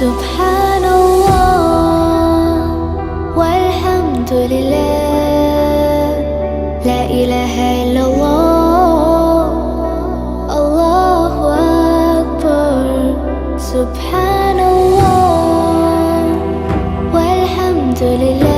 سبحان الله والحمد لله، لا إله إلا الله، الله أكبر. سبحان الله والحمد لله.